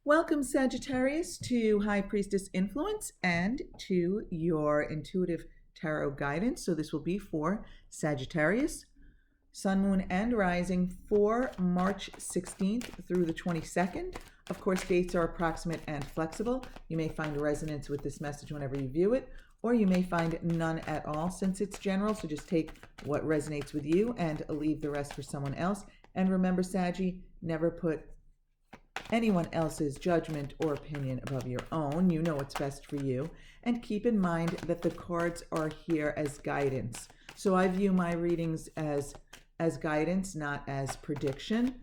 Welcome, Sagittarius, to High Priestess Influence and to your intuitive tarot guidance. So this will be for Sagittarius, Sun, Moon, and Rising for March 16th through the 22nd. Of course, dates are approximate and flexible. You may find resonance with this message whenever you view it, or you may find none at all since it's general. So just take what resonates with you and leave the rest for someone else. And remember, Saggy, never put anyone else's judgment or opinion above your own. You know what's best for you. And keep in mind that the cards are here as guidance. So I view my readings as guidance, not as prediction.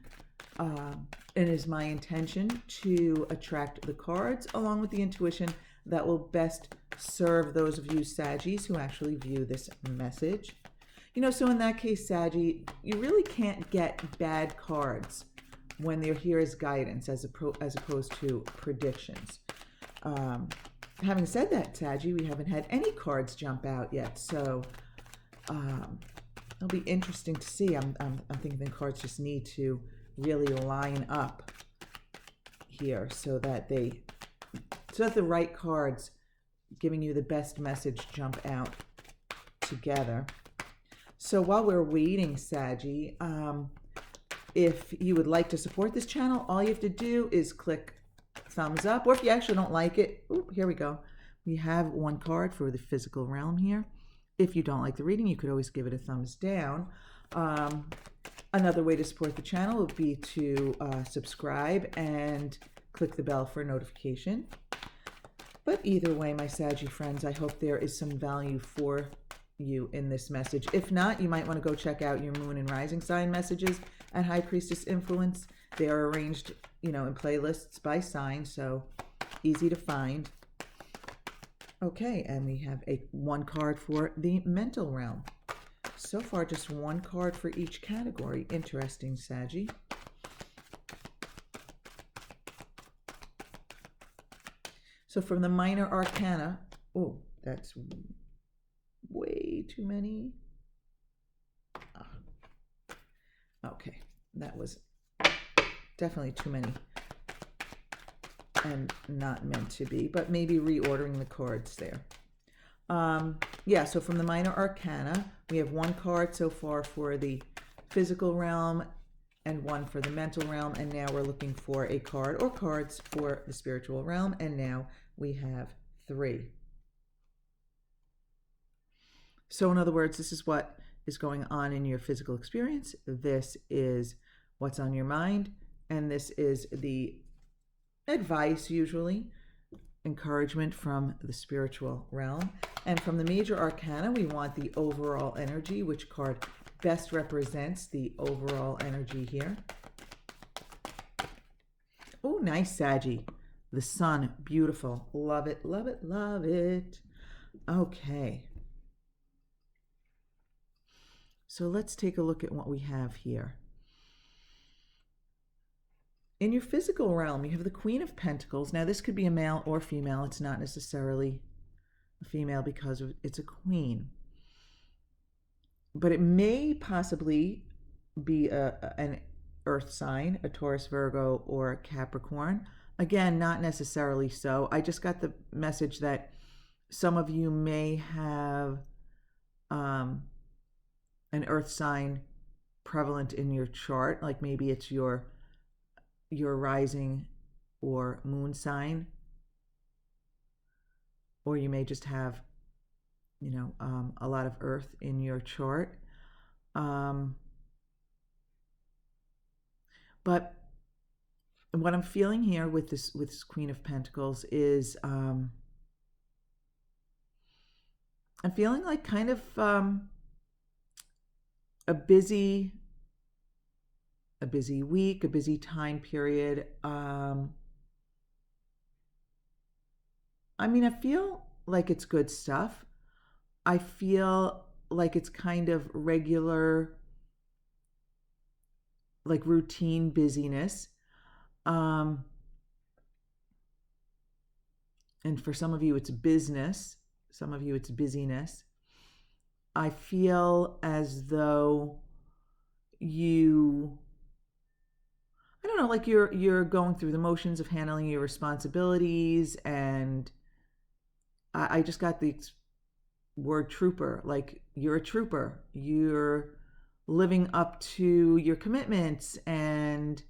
It is my intention to attract the cards along with the intuition that will best serve those of you Saggies who actually view this message. So in that case, Saggy, you really can't get bad cards when they're here as guidance as opposed to predictions. Having said that, Saggy, we haven't had any cards jump out yet, so it'll be interesting to see. I'm thinking the cards just need to really line up here so that the right cards giving you the best message jump out together. So while we're waiting, Saggy, if you would like to support this channel, all you have to do is click thumbs up, or if you actually don't like it, here we go. We have one card for the physical realm here. If you don't like the reading, you could always give it a thumbs down. Another way to support the channel would be to subscribe and click the bell for a notification. But either way, my Saggy friends, I hope there is some value for you in this message. If not, you might want to go check out your moon and rising sign messages at High Priestess Influence. They are arranged, in playlists by sign, so easy to find. Okay, and we have one card for the mental realm. So far, just one card for each category. Interesting, Saggy. So from the minor arcana, that's way too many. Okay, that was definitely too many and not meant to be, but maybe reordering the cards there. So from the minor arcana, we have one card so far for the physical realm and one for the mental realm, and now we're looking for a card or cards for the spiritual realm, and now we have 3. So in other words, this is what is going on in your physical experience. This is what's on your mind. And this is the advice, usually, encouragement from the spiritual realm. And from the major arcana, we want the overall energy. Which card best represents the overall energy here? Oh, nice, Saggy. The sun, beautiful. Love it, love it, love it. Okay. So let's take a look at what we have here. In your physical realm, you have the Queen of Pentacles. Now, this could be a male or female. It's not necessarily a female because it's a queen. But it may possibly be an earth sign, a Taurus, Virgo, or Capricorn. Again, not necessarily so. I just got the message that some of you may have an earth sign prevalent in your chart, like maybe it's your rising or moon sign, or you may just have a lot of earth in your chart. But what I'm feeling here with this Queen of Pentacles is I'm feeling like kind of a busy week, a busy time period. I feel like it's good stuff. I feel like it's kind of regular, like routine busyness. And for some of you, it's business. Some of you, it's busyness. I feel as though you, like you're going through the motions of handling your responsibilities, and I just got the word trooper. Like you're a trooper. You're living up to your commitments, and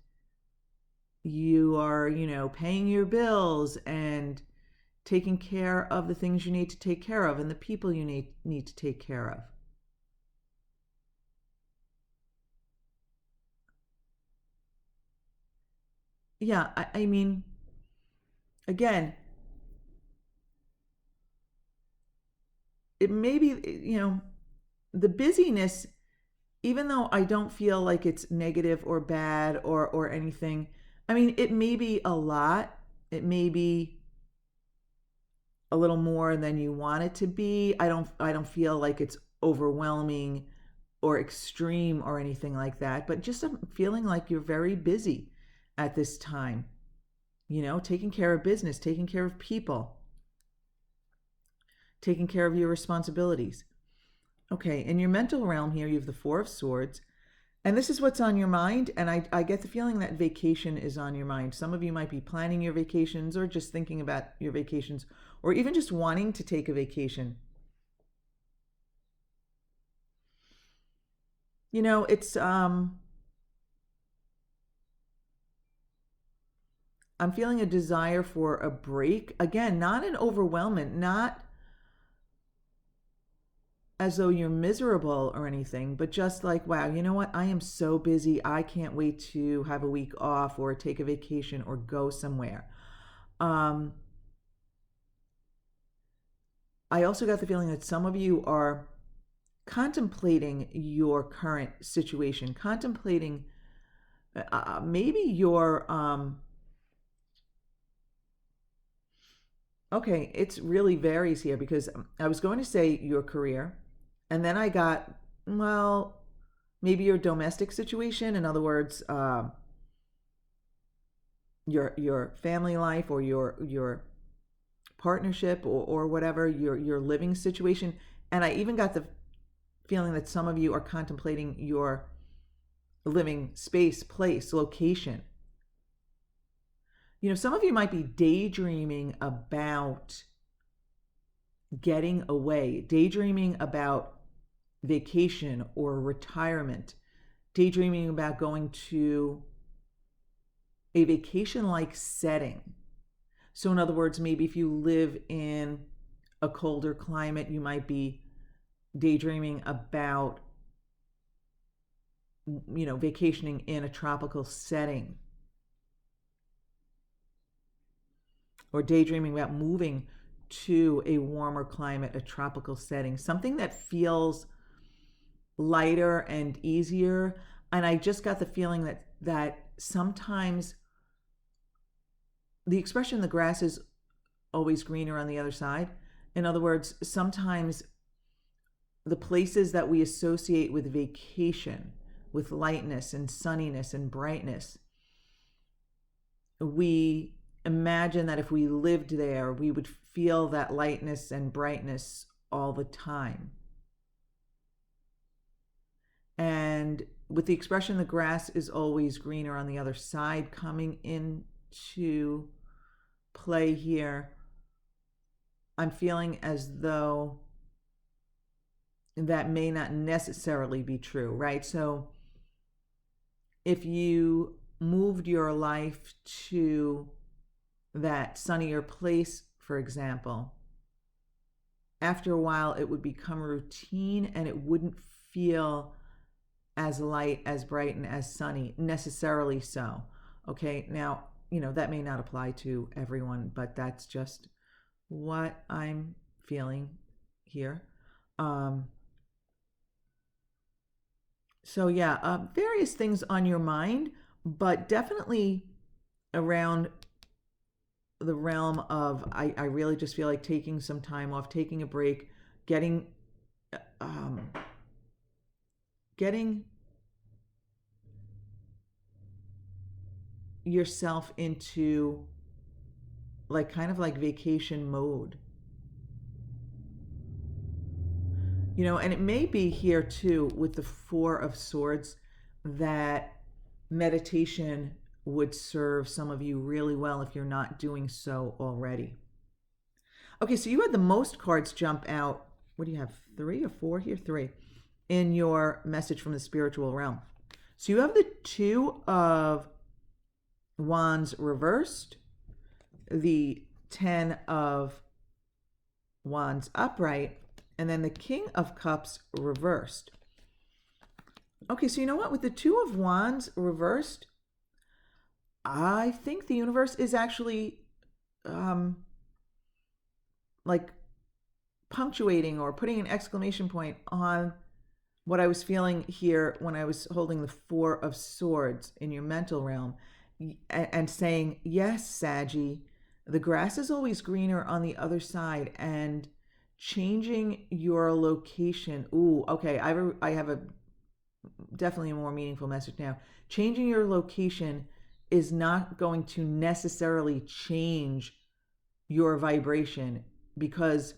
you are, paying your bills and taking care of the things you need to take care of and the people you need to take care of. Yeah, I mean, again, it may be, the busyness, even though I don't feel like it's negative or bad or anything. I mean, it may be a lot. It may be a little more than you want it to be. I don't feel like it's overwhelming or extreme or anything like that, but just I'm feeling like you're very busy at this time. Taking care of business, taking care of people, taking care of your responsibilities. Okay, in your mental realm here, you have the Four of Swords, and this is what's on your mind. And I get the feeling that vacation is on your mind. Some of you might be planning your vacations or just thinking about your vacations or even just wanting to take a vacation. It's I'm feeling a desire for a break. Again, not an overwhelmment, not as though you're miserable or anything, but just like, wow, you know what? I am so busy. I can't wait to have a week off or take a vacation or go somewhere. Um, I also got the feeling that some of you are contemplating your current situation, contemplating maybe your okay, it's really varies here because I was going to say your career, and then I got, well, maybe your domestic situation. In other words, your family life or your partnership or whatever your living situation. And I even got the feeling that some of you are contemplating your living space, place, location. Some of you might be daydreaming about getting away, daydreaming about vacation or retirement, daydreaming about going to a vacation like setting. So, in other words, maybe if you live in a colder climate, you might be daydreaming about, vacationing in a tropical setting, or daydreaming about moving to a warmer climate, a tropical setting, something that feels lighter and easier. And I just got the feeling that sometimes the expression the grass is always greener on the other side. In other words, sometimes the places that we associate with vacation, with lightness and sunniness and brightness, we imagine that if we lived there, we would feel that lightness and brightness all the time. And with the expression the grass is always greener on the other side coming into play here, I'm feeling as though that may not necessarily be true, right? So if you moved your life to that sunnier place, for example, after a while it would become routine and it wouldn't feel as light, as bright, and as sunny necessarily. So, okay, now, that may not apply to everyone, but that's just what I'm feeling here. So yeah, various things on your mind, but definitely around the realm of I really just feel like taking some time off, taking a break, getting um, getting yourself into like kind of like vacation mode. And it may be here too with the Four of Swords that meditation would serve some of you really well if you're not doing so already. Okay, so you had the most cards jump out. What do you have? 3 or 4 here? 3 in your message from the spiritual realm. So you have the 2 of Wands reversed, the 10 of Wands upright, and then the King of Cups reversed. Okay, so you know what? With the 2 of Wands reversed, I think the universe is actually like punctuating or putting an exclamation point on what I was feeling here when I was holding the 4 of Swords in your mental realm and saying, yes, Saggy, the grass is always greener on the other side, and changing your location. Ooh, okay, I have a definitely a more meaningful message now. Changing your location is not going to necessarily change your vibration because,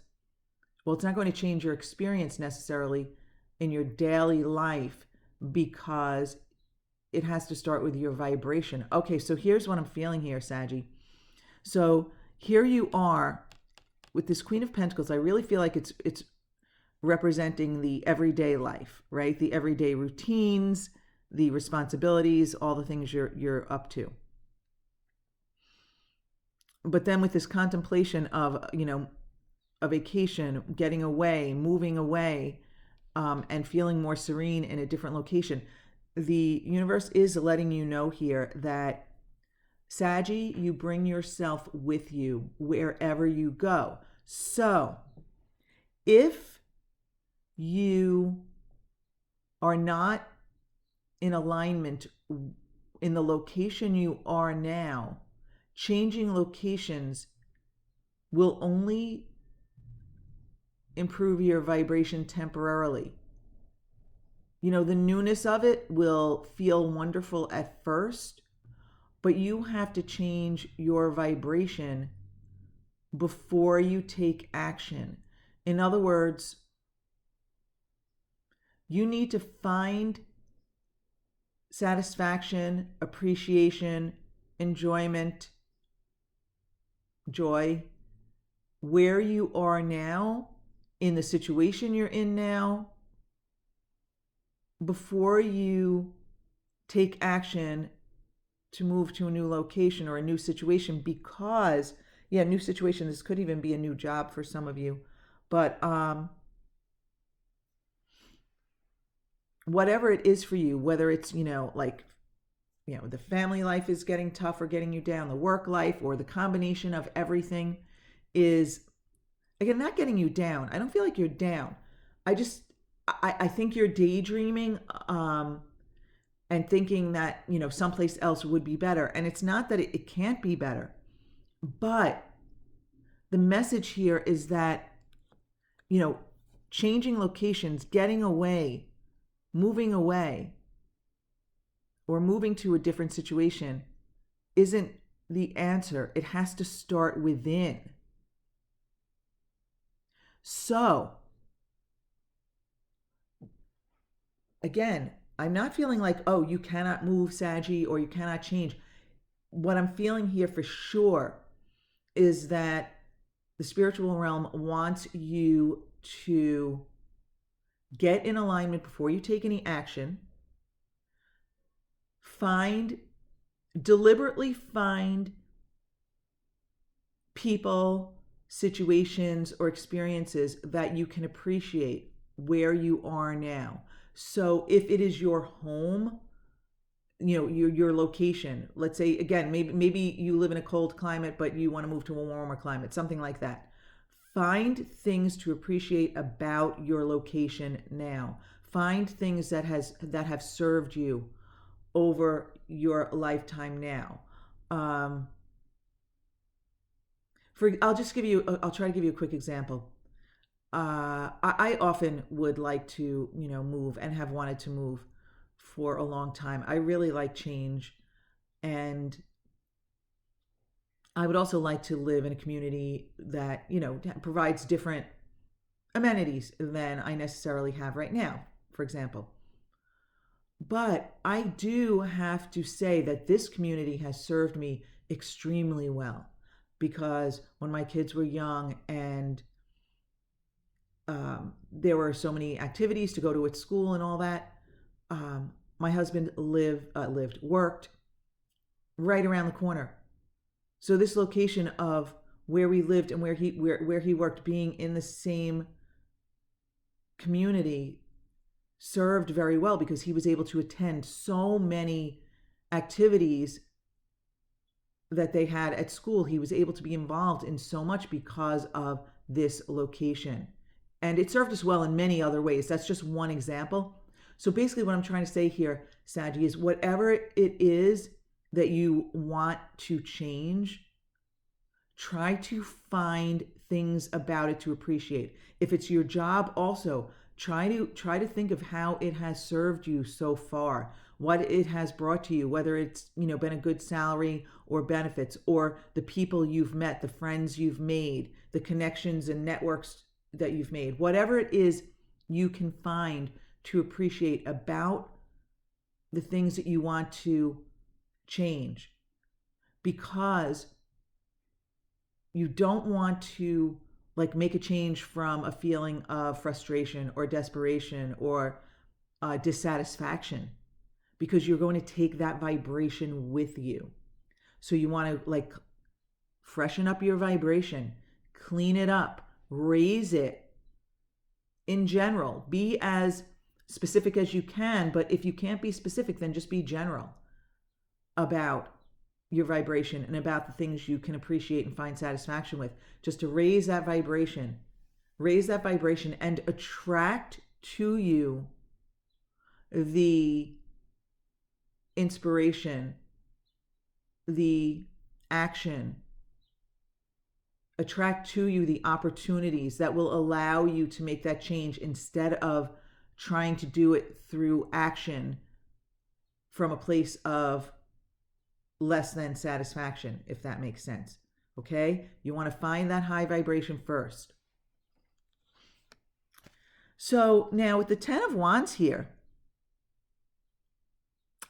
well, it's not going to change your experience necessarily in your daily life because it has to start with your vibration. Okay, so here's what I'm feeling here, Saggy. So here you are with this Queen of Pentacles. I really feel like it's representing the everyday life, right? The everyday routines, the responsibilities, all the things you're up to. But then with this contemplation of, a vacation, getting away, moving away, and feeling more serene in a different location, the universe is letting you know here that, Saggy, you bring yourself with you wherever you go. So if you are not in alignment in the location you are now, changing locations will only improve your vibration temporarily. The newness of it will feel wonderful at first, but you have to change your vibration before you take action. In other words, you need to find satisfaction, appreciation, enjoyment, joy where you are now, in the situation you're in now, before you take action to move to a new location or a new situation. Because, new situation, this could even be a new job for some of you, but whatever it is for you, whether it's, the family life is getting tough or getting you down, the work life, or the combination of everything is, again, not getting you down. I don't feel like you're down. I think you're daydreaming and thinking that, someplace else would be better. And it's not that it can't be better, but the message here is that, changing locations, getting away, moving away, or moving to a different situation isn't the answer. It has to start within. So, again, I'm not feeling like, oh, you cannot move, Saggy, or you cannot change. What I'm feeling here for sure is that the spiritual realm wants you to get in alignment before you take any action. Deliberately find people, situations, or experiences that you can appreciate where you are now. So if it is your home, your location, let's say, again, maybe you live in a cold climate, but you want to move to a warmer climate, something like that. Find things to appreciate about your location now. Find things that have served you over your lifetime now. I'll try to give you a quick example. I often would like to, move and have wanted to move for a long time. I really like change, and I would also like to live in a community that, provides different amenities than I necessarily have right now, for example. But I do have to say that this community has served me extremely well, because when my kids were young and there were so many activities to go to at school and all that, my husband worked right around the corner. So this location of where we lived and where he worked, being in the same community, served very well, because he was able to attend so many activities that they had at school. He was able to be involved in so much because of this location. And it served us well in many other ways. That's just one example. So basically what I'm trying to say here, Saggy, is whatever it is that you want to change, try to find things about it to appreciate. If it's your job, also try to think of how it has served you so far, what it has brought to you, whether it's, been a good salary or benefits, or the people you've met, the friends you've made, the connections and networks that you've made, whatever it is you can find to appreciate about the things that you want to change, because you don't want to make a change from a feeling of frustration or desperation or dissatisfaction, because you're going to take that vibration with you. So you want to freshen up your vibration, clean it up, raise it in general. Be as specific as you can, but if you can't be specific, then just be general about your vibration and about the things you can appreciate and find satisfaction with, just to raise that vibration and attract to you the inspiration, the action, attract to you the opportunities that will allow you to make that change, instead of trying to do it through action from a place of less than satisfaction, if that makes sense. Okay? You want to find that high vibration first. So now with the 10 of Wands here,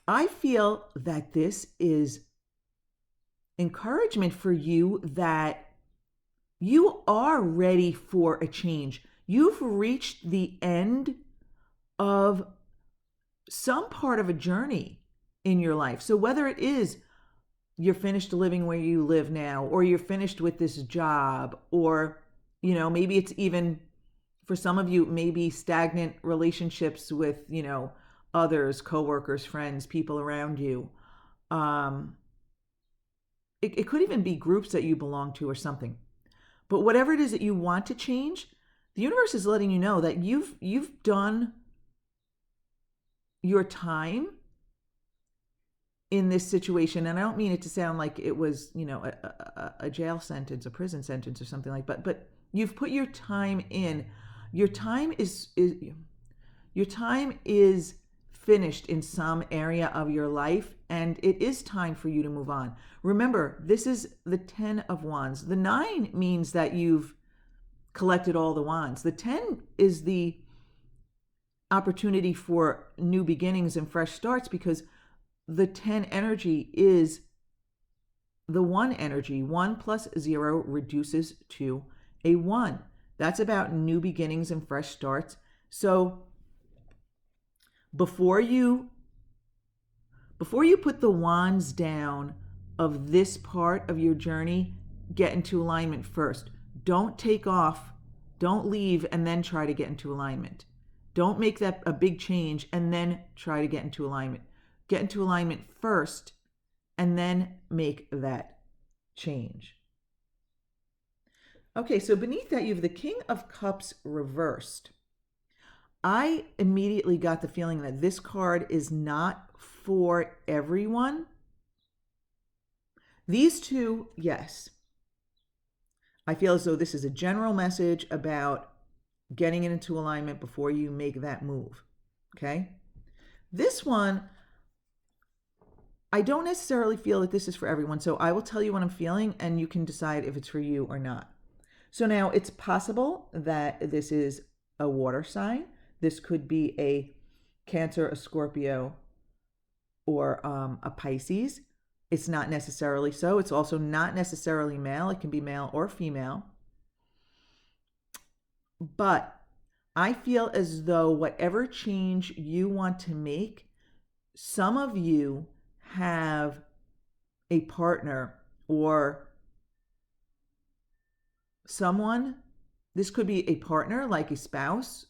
I feel that this is encouragement for you, that you are ready for a change. You've reached the end of some part of a journey in your life. So whether it is you're finished living where you live now, or you're finished with this job, or, maybe it's even, for some of you, maybe stagnant relationships with, others, coworkers, friends, people around you. It could even be groups that you belong to or something. But whatever it is that you want to change, the universe is letting you know that you've done your time in this situation. And I don't mean it to sound like it was, a jail sentence, a prison sentence or something like that, but you've put your time in. Your time is finished in some area of your life, and it is time for you to move on. Remember, this is the 10 of Wands. The 9 means that you've collected all the wands. The 10 is the opportunity for new beginnings and fresh starts, because the 10 energy is the 1 energy. 1 plus 0 reduces to a 1. That's about new beginnings and fresh starts. So before you put the wands down of this part of your journey, get into alignment first. Don't take off, don't leave and then try to get into alignment. Don't make that a big change and then try to get into alignment. Get into alignment first and then make that change. Okay, so beneath that you have the King of Cups reversed. I immediately got the feeling that this card is not for everyone. These two, yes. I feel as though this is a general message about getting it into alignment before you make that move. Okay? This one, I don't necessarily feel that this is for everyone. So I will tell you what I'm feeling and you can decide if it's for you or not. So now it's possible that this is a water sign. This could be a Cancer, a Scorpio, or a Pisces. It's not necessarily so. It's also not necessarily male. It can be male or female. But I feel as though whatever change you want to make, some of you have a partner or someone. This could be a partner, like a spouse,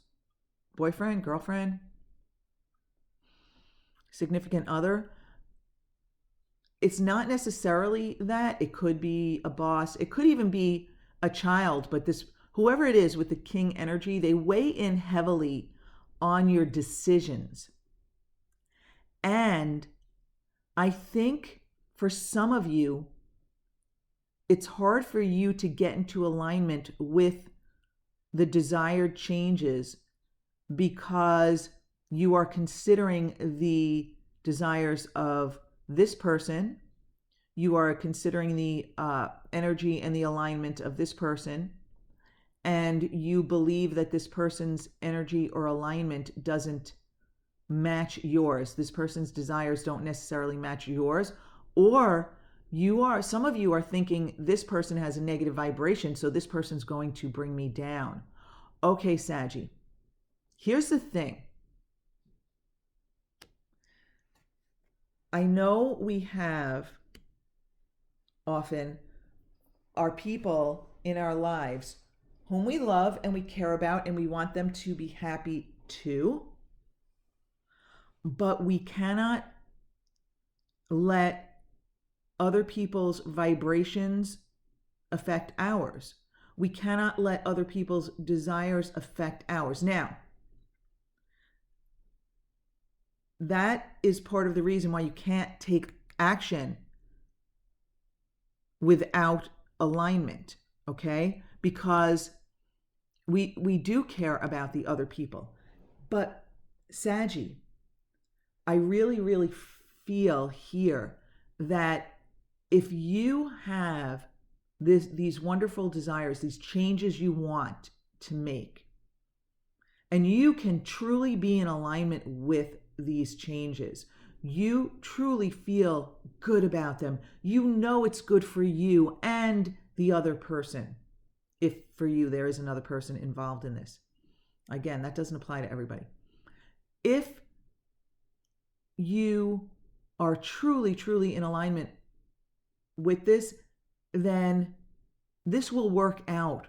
boyfriend, girlfriend, significant other. It's not necessarily that. It could be a boss. It could even be a child. But this, whoever it is with the king energy, they weigh in heavily on your decisions. And I think for some of you, it's hard for you to get into alignment with the desired changes because you are considering the desires of this person. You are considering the energy and the alignment of this person. And you believe that this person's energy or alignment doesn't match yours. This person's desires don't necessarily match yours. Or some of you are thinking this person has a negative vibration, so this person's going to bring me down. Okay, Saggy, here's the thing. I know we have often our people in our lives whom we love and we care about and we want them to be happy too. But we cannot let other people's vibrations affect ours. We cannot let other people's desires affect ours. Now, that is part of the reason why you can't take action without alignment, okay? Because we do care about the other people. But Saggy, I really, really feel here that if you have these wonderful desires, these changes you want to make, and you can truly be in alignment with these changes, you truly feel good about them, you know it's good for you and the other person, if for you there is another person involved in this. Again, that doesn't apply to everybody. If you are truly, truly in alignment with this, then this will work out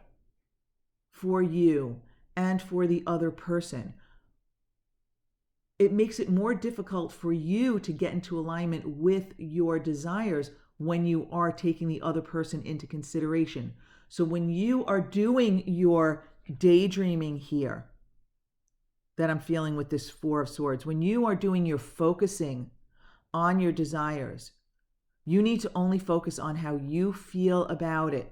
for you and for the other person. It makes it more difficult for you to get into alignment with your desires when you are taking the other person into consideration. So when you are doing your daydreaming here, that I'm feeling with this Four of Swords, when you are doing your focusing on your desires, you need to only focus on how you feel about it.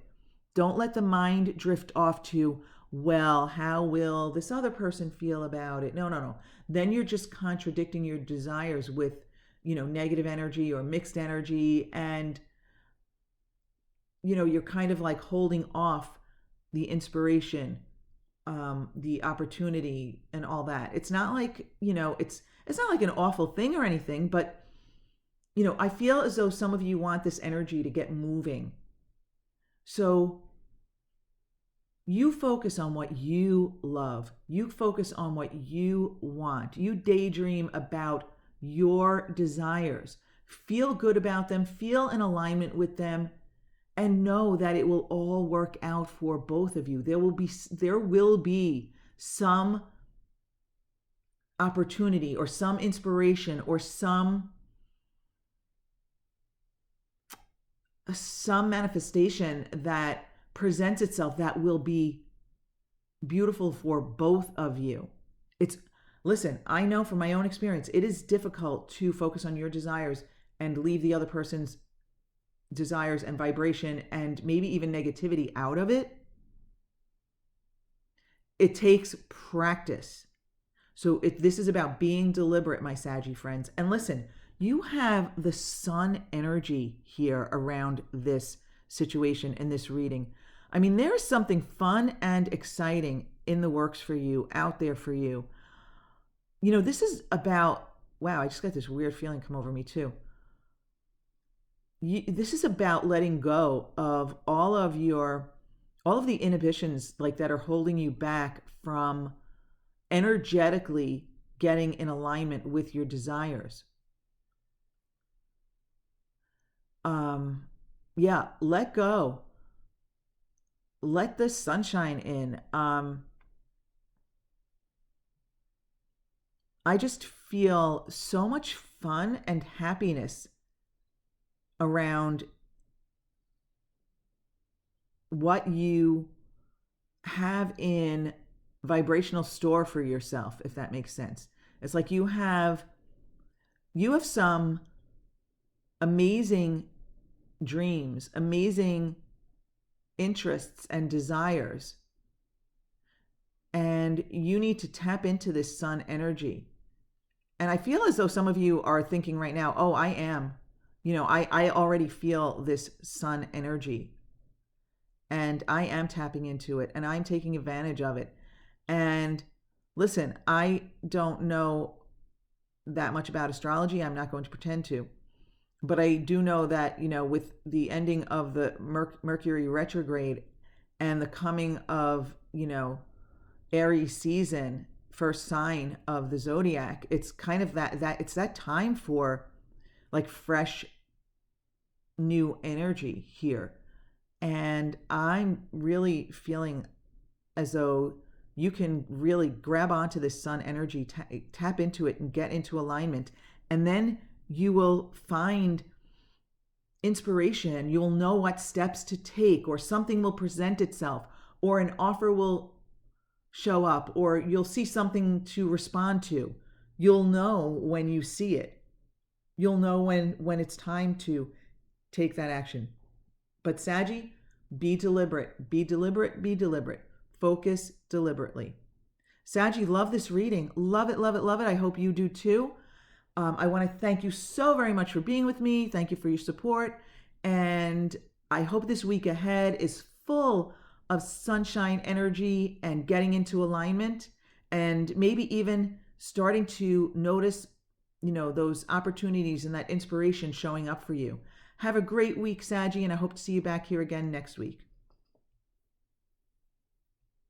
Don't let the mind drift off to, well, how will this other person feel about it? No. Then you're just contradicting your desires with, negative energy or mixed energy. And, you're kind of like holding off the inspiration, the opportunity and all that. It's not like, it's not like an awful thing or anything, but I feel as though some of you want this energy to get moving. So you focus on what you love. You focus on what you want. You daydream about your desires. Feel good about them. Feel in alignment with them. And know that it will all work out for both of you. There will be some opportunity or some inspiration or some manifestation that presents itself that will be beautiful for both of you. Listen, I know from my own experience, it is difficult to focus on your desires and leave the other person's desires and vibration and maybe even negativity out of it. It takes practice. So this is about being deliberate, my Saggy friends. And listen, you have the sun energy here around this situation in this reading. I mean, there's something fun and exciting in the works for you, out there for you. This is about wow, I just got this weird feeling come over me too. This is about letting go of all of the inhibitions like that are holding you back from energetically getting in alignment with your desires. Yeah, let go. Let the sunshine in. I just feel so much fun and happiness around what you have in vibrational store for yourself, if that makes sense. It's like you have some amazing dreams, amazing interests and desires, and you need to tap into this sun energy. And I feel as though some of you are thinking right now, oh, I am. I already feel this sun energy and I am tapping into it and I'm taking advantage of it. And listen, I don't know that much about astrology. I'm not going to pretend to. But I do know that, with the ending of the Mercury retrograde and the coming of, Aries season, first sign of the zodiac, it's kind of that it's that time for like fresh new energy here. And I'm really feeling as though you can really grab onto this sun energy, tap into it and get into alignment. And then you will find inspiration. You'll know what steps to take, or something will present itself, or an offer will show up, or you'll see something to respond to. You'll know when you see it. You'll know when it's time to take that action. But Saggy, be deliberate, be deliberate, be deliberate. Focus deliberately. Saggy, love this reading. Love it, love it, love it. I hope you do too. I want to thank you so very much for being with me. Thank you for your support. And I hope this week ahead is full of sunshine energy and getting into alignment, and maybe even starting to notice, those opportunities and that inspiration showing up for you. Have a great week, Saggy, and I hope to see you back here again next week.